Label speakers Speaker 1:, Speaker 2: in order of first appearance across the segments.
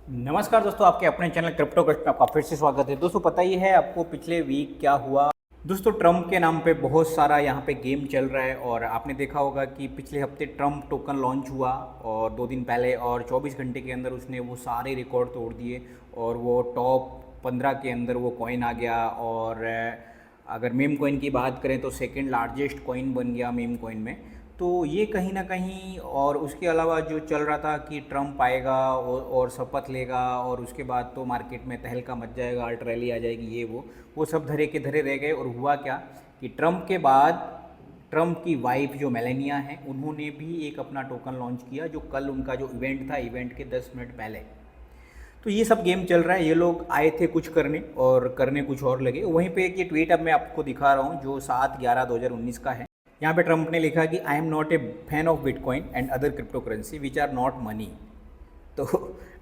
Speaker 1: नमस्कार दोस्तों, आपके अपने चैनल क्रिप्टो क्रिस्ट में आपका फिर से स्वागत है। दोस्तों पता ही है आपको पिछले वीक क्या हुआ। दोस्तों ट्रम्प के नाम पे बहुत सारा यहाँ पे गेम चल रहा है और आपने देखा होगा कि पिछले हफ्ते ट्रम्प टोकन लॉन्च हुआ और 2 दिन पहले और 24 घंटे के अंदर उसने वो सारे रिकॉर्ड तोड़ दिए और वो टॉप 15 के अंदर वो कॉइन आ गया। और अगर मीम कॉइन की बात करें तो सेकंड लार्जेस्ट कॉइन बन गया मीम कॉइन में। तो ये कहीं ना कहीं, और उसके अलावा जो चल रहा था कि ट्रम्प आएगा और शपथ लेगा और उसके बाद तो मार्केट में तहलका मच जाएगा, अल्ट रैली आ जाएगी, ये वो सब धरे के धरे रह गए। और हुआ क्या कि ट्रम्प के बाद ट्रम्प की वाइफ जो मेलेनिया है उन्होंने भी एक अपना टोकन लॉन्च किया, जो कल उनका जो इवेंट था, इवेंट के 10 मिनट पहले। तो ये सब गेम चल रहा है। ये लोग आए थे कुछ करने और करने कुछ और लगे। वहीं पे एक ये ट्वीट अब मैं आपको दिखा रहा हूँ जो 7/11/2019 का है। यहाँ पे ट्रम्प ने लिखा कि I am not a fan of bitcoin and other cryptocurrency which are not money. तो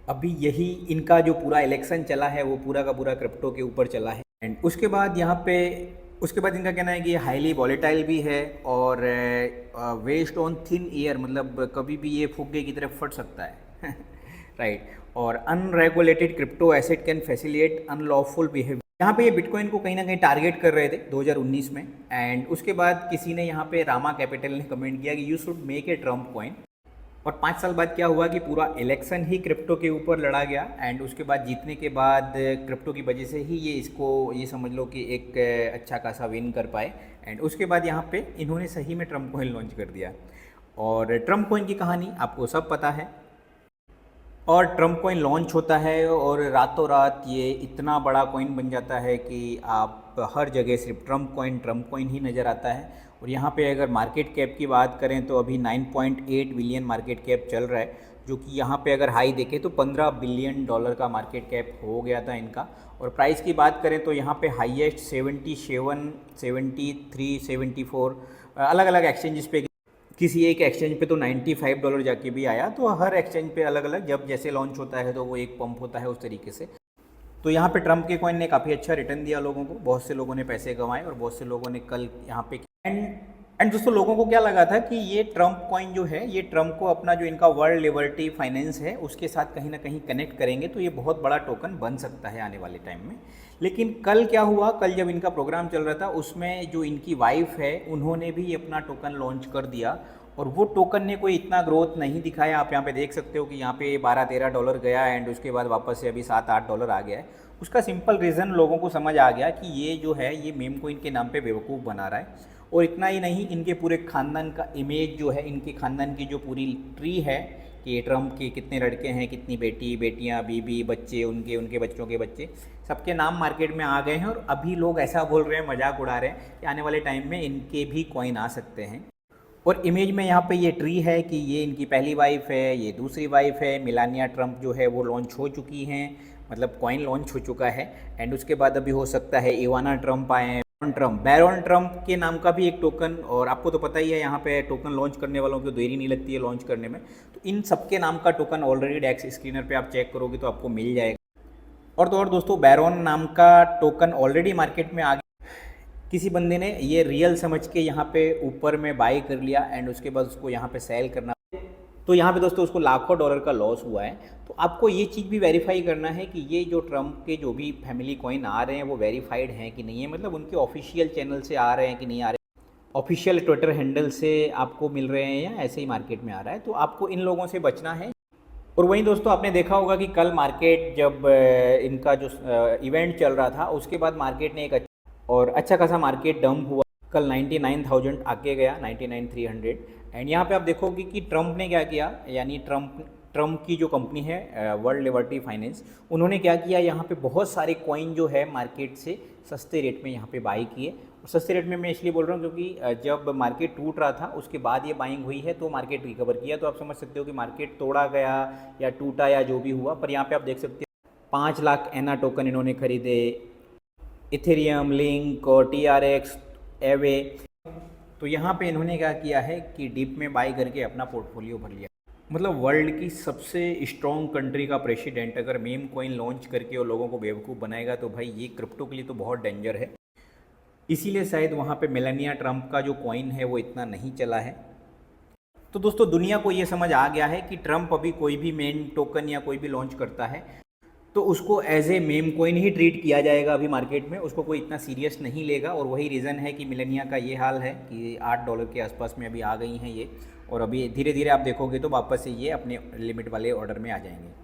Speaker 1: अभी यही इनका जो पूरा इलेक्शन चला है वो पूरा का पूरा क्रिप्टो के ऊपर चला है। एंड उसके बाद यहाँ पे उसके बाद इनका कहना है कि ये हाईली वॉलेटाइल भी है और वेस्ट ऑन थिन एयर, मतलब कभी भी ये फुग्गे की तरफ फट सकता है राइट। और unregulated crypto asset can facilitate unlawful behaviour. यहाँ पे ये बिटकॉइन को कहीं ना कहीं टारगेट कर रहे थे 2019 में। एंड उसके बाद किसी ने यहाँ पे रामा कैपिटल ने कमेंट किया कि you should make a Trump coin. और 5 साल बाद क्या हुआ कि पूरा इलेक्शन ही क्रिप्टो के ऊपर लड़ा गया। एंड उसके बाद जीतने के बाद क्रिप्टो की वजह से ही ये इसको ये समझ लो कि एक अच्छा खासा विन कर पाए। एंड उसके बाद यहाँ पे इन्होंने सही में ट्रम्प कॉइन लॉन्च कर दिया। और ट्रम्प कॉइन की कहानी आपको सब पता है। और ट्रम्प कॉइन लॉन्च होता है और रातों रात ये इतना बड़ा कॉइन बन जाता है कि आप हर जगह सिर्फ ट्रम्प कॉइन ही नज़र आता है। और यहाँ पे अगर मार्केट कैप की बात करें तो अभी 9.8 बिलियन मार्केट कैप चल रहा है, जो कि यहाँ पे अगर हाई देखें तो $15 बिलियन का मार्केट कैप हो गया था इनका। और प्राइस की बात करें तो यहाँ पे हाईएस्ट 77, 73, 74 अलग अलग एक्सचेंजेस पे, किसी एक एक्सचेंज पे तो $95 जाके भी आया। तो हर एक्सचेंज पे अलग अलग जब जैसे लॉन्च होता है तो वो एक पंप होता है उस तरीके से। तो यहाँ पे ट्रम्प के कॉइन ने काफ़ी अच्छा रिटर्न दिया लोगों को, बहुत से लोगों ने पैसे कमाए और बहुत से लोगों ने कल यहाँ पे एंड दोस्तों लोगों को क्या लगा था कि ये ट्रम्प कॉइन जो है ये ट्रम्प को अपना जो इनका वर्ल्ड लिबर्टी फाइनेंस है उसके साथ कहीं ना कहीं कनेक्ट करेंगे तो ये बहुत बड़ा टोकन बन सकता है आने वाले टाइम में। लेकिन कल क्या हुआ, कल जब इनका प्रोग्राम चल रहा था उसमें जो इनकी वाइफ है उन्होंने भी अपना टोकन लॉन्च कर दिया। और वो टोकन ने कोई इतना ग्रोथ नहीं दिखाया। आप यहाँ पे देख सकते हो कि यहाँ पे $12-13 गया एंड उसके बाद वापस से अभी $7-8 आ गया है। उसका सिंपल रीज़न लोगों को समझ आ गया कि ये जो है ये मीम कोइन के नाम पे बेवकूफ़ बना रहा है। और इतना ही नहीं, इनके पूरे ख़ानदान का इमेज जो है, इनके ख़ानदान की जो पूरी ट्री है कि ट्रम्प के कितने लड़के हैं, कितनी बेटी बेटियां, बीबी, बच्चे, उनके उनके बच्चों के बच्चे, सबके नाम मार्केट में आ गए हैं। और अभी लोग ऐसा बोल रहे हैं, मजाक उड़ा रहे हैं कि आने वाले टाइम में इनके भी कॉइन आ सकते हैं। और इमेज में यहाँ पे ये ट्री है कि ये इनकी पहली वाइफ है, ये दूसरी वाइफ है, मिलानिया ट्रम्प जो है वो लॉन्च हो चुकी हैं, मतलब कॉइन लॉन्च हो चुका है। एंड उसके बाद अभी हो सकता है इवाना ट्रम्प आए हैं, बैरॉन ट्रम्प के नाम का भी एक टोकन। और आपको तो पता ही है यहाँ पे टोकन लॉन्च करने वालों को देरी नहीं लगती है लॉन्च करने में। तो इन सबके नाम का टोकन ऑलरेडी डेक्स स्क्रीनर पे आप चेक करोगे तो आपको मिल जाएगा। और तो और दोस्तों बैरॉन नाम का टोकन ऑलरेडी मार्केट में आ गया। किसी बंदे ने ये रियल समझ के यहाँ पे ऊपर में बाई कर लिया एंड उसके बाद उसको यहाँ पे सेल करना, तो यहाँ पे दोस्तों उसको लाखों डॉलर का लॉस हुआ है। तो आपको ये चीज़ भी वेरीफाई करना है कि ये जो ट्रम्प के जो भी फैमिली कॉइन आ रहे हैं वो वेरीफाइड हैं कि नहीं है, मतलब उनके ऑफिशियल चैनल से आ रहे हैं कि नहीं आ रहे, ऑफिशियल ट्विटर हैंडल से आपको मिल रहे हैं या ऐसे ही मार्केट में आ रहा है। तो आपको इन लोगों से बचना है। और वहीं दोस्तों आपने देखा होगा कि कल मार्केट जब इनका जो इवेंट चल रहा था उसके बाद मार्केट ने एक और अच्छा खासा मार्केट डंप हुआ। कल 99,000 आके गया, 99,300। एंड यहाँ पे आप देखोगे कि ट्रम्प ने क्या किया, यानी ट्रम्प की जो कंपनी है वर्ल्ड लिबर्टी फाइनेंस, उन्होंने क्या किया, यहाँ पे बहुत सारे कॉइन जो है मार्केट से सस्ते रेट में यहाँ पे बाई किए। और सस्ते रेट में मैं इसलिए बोल रहा हूँ क्योंकि जब मार्केट टूट रहा था उसके बाद ये बाइंग हुई है तो मार्केट रिकवर किया। तो आप समझ सकते हो कि मार्केट तोड़ा गया या टूटा या जो भी हुआ। पर यहाँ पे आप देख सकते हो 5 लाख एना टोकन इन्होंने खरीदे, इथेरियम, लिंक और TRX, एवे। तो यहाँ पे इन्होंने क्या किया है कि डीप में बाई करके अपना पोर्टफोलियो भर लिया। मतलब वर्ल्ड की सबसे स्ट्रॉन्ग कंट्री का प्रेसिडेंट अगर मीम कॉइन लॉन्च करके और लोगों को बेवकूफ़ बनाएगा तो भाई ये क्रिप्टो के लिए तो बहुत डेंजर है। इसीलिए शायद वहाँ पे मेलानिया ट्रम्प का जो कॉइन है वो इतना नहीं चला है। तो दोस्तों दुनिया को ये समझ आ गया है कि ट्रम्प अभी कोई भी मेम टोकन या कोई भी लॉन्च करता है तो उसको एज ए मेम कोइन ही ट्रीट किया जाएगा अभी मार्केट में, उसको कोई इतना सीरियस नहीं लेगा। और वही रीज़न है कि मिलेनिया का ये हाल है कि $8 के आसपास में अभी आ गई हैं ये, और अभी धीरे धीरे आप देखोगे तो वापस से ये अपने लिमिट वाले ऑर्डर में आ जाएंगे।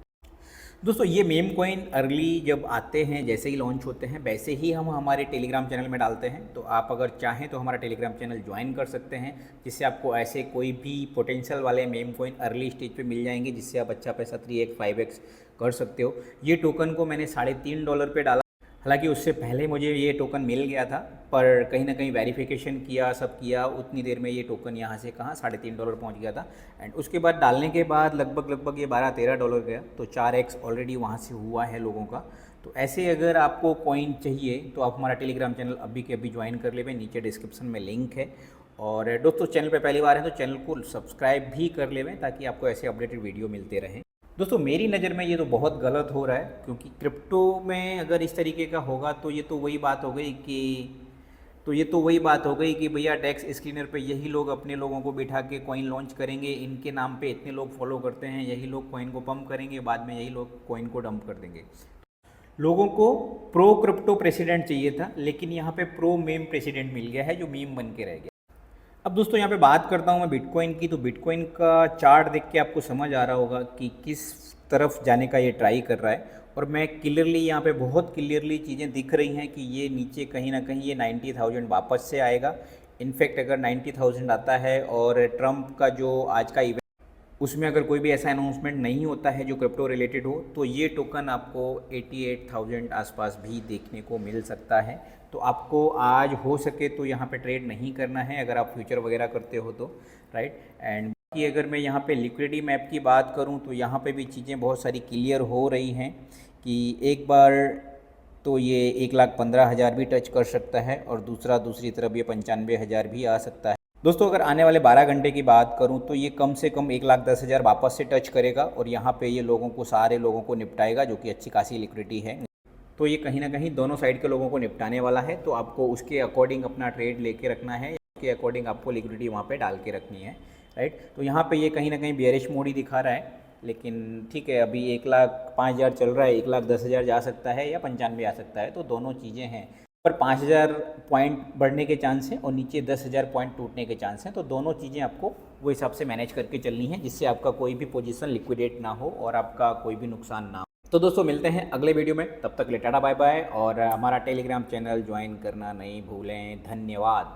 Speaker 1: दोस्तों ये मेम कॉइन अर्ली जब आते हैं, जैसे ही लॉन्च होते हैं, वैसे ही हम हमारे टेलीग्राम चैनल में डालते हैं। तो आप अगर चाहें तो हमारा टेलीग्राम चैनल ज्वाइन कर सकते हैं, जिससे आपको ऐसे कोई भी पोटेंशियल वाले मेम कॉइन अर्ली स्टेज पे मिल जाएंगे, जिससे आप अच्छा पैसा 3x 5x कर सकते हो। ये टोकन को मैंने $3.5 पे डाला, हालांकि उससे पहले मुझे ये टोकन मिल गया था, पर कहीं ना कहीं वेरिफिकेशन किया, सब किया, उतनी देर में ये टोकन यहाँ से कहाँ $3.5 पहुँच गया था। एंड उसके बाद डालने के बाद लगभग ये $12-13 गया, तो 4x ऑलरेडी वहाँ से हुआ है लोगों का। तो ऐसे अगर आपको कॉइन चाहिए तो आप हमारा टेलीग्राम चैनल अभी के अभी ज्वाइन कर लेवे, नीचे डिस्क्रिप्शन में लिंक है। और दोस्तों चैनल पे पहली बार है तो चैनल को सब्सक्राइब भी कर लेवें, ताकि आपको ऐसे अपडेटेड वीडियो मिलते रहें। दोस्तों मेरी नज़र में ये तो बहुत गलत हो रहा है, क्योंकि क्रिप्टो में अगर इस तरीके का होगा तो ये तो वही बात हो गई कि भैया टैक्स स्क्रीनर पे यही लोग अपने लोगों को बिठा के कॉइन लॉन्च करेंगे, इनके नाम पे इतने लोग फॉलो करते हैं, यही लोग कॉइन को पंप करेंगे, बाद में यही लोग कॉइन को डंप कर देंगे। लोगों को प्रो क्रिप्टो प्रेसिडेंट चाहिए था, लेकिन यहाँ पे प्रो मीम प्रेसिडेंट मिल गया है, जो मीम बन के रह गया। अब दोस्तों यहाँ पे बात करता हूँ मैं बिटकॉइन की, तो बिटकॉइन का चार्ट देख के आपको समझ आ रहा होगा कि किस तरफ जाने का ये ट्राई कर रहा है। और मैं क्लियरली यहाँ पे बहुत क्लियरली चीज़ें दिख रही हैं कि ये नीचे कहीं ना कहीं ये 90,000 वापस से आएगा। इनफैक्ट अगर 90,000 आता है और ट्रम्प का जो आज का इवेंट, उसमें अगर कोई भी ऐसा अनाउंसमेंट नहीं होता है जो क्रिप्टो रिलेटेड हो, तो ये टोकन आपको 88,000 आसपास भी देखने को मिल सकता है। तो आपको आज हो सके तो यहाँ पे ट्रेड नहीं करना है, अगर आप फ्यूचर वगैरह करते हो तो, राइट। एंड बाकी अगर मैं यहाँ पे लिक्विडिटी मैप की बात करूँ तो यहाँ पे भी चीज़ें बहुत सारी क्लियर हो रही हैं कि एक बार तो ये 1,15,000 भी टच कर सकता है, और दूसरी तरफ ये 95,000 भी आ सकता है। दोस्तों अगर आने वाले 12 घंटे की बात करूं तो ये कम से कम 1,10,000 वापस से टच करेगा, और यहाँ पे ये सारे लोगों को निपटाएगा, जो कि अच्छी खासी लिक्विडिटी है। तो ये कहीं ना कहीं दोनों साइड के लोगों को निपटाने वाला है, तो आपको उसके अकॉर्डिंग अपना ट्रेड लेके रखना है, उसके अकॉर्डिंग आपको लिक्विडिटी वहाँ पे डाल के रखनी है, राइट। तो यहाँ पे ये कहीं ना कहीं बेयरिश मोड ही दिखा रहा है, लेकिन ठीक है, अभी 1,05,000 चल रहा है, 1,10,000 जा सकता है या 95 आ सकता है, तो दोनों चीज़ें हैं। पर 5,000 पॉइंट बढ़ने के चांस हैं और नीचे 10,000 पॉइंट टूटने के चांस हैं, तो दोनों चीज़ें आपको वो हिसाब से मैनेज करके चलनी है, जिससे आपका कोई भी पोजीशन लिक्विडेट ना हो और आपका कोई भी नुकसान ना हो। तो दोस्तों मिलते हैं अगले वीडियो में, तब तक के लिए टाटा बाय बाय, और हमारा टेलीग्राम चैनल ज्वाइन करना नहीं भूलें। धन्यवाद।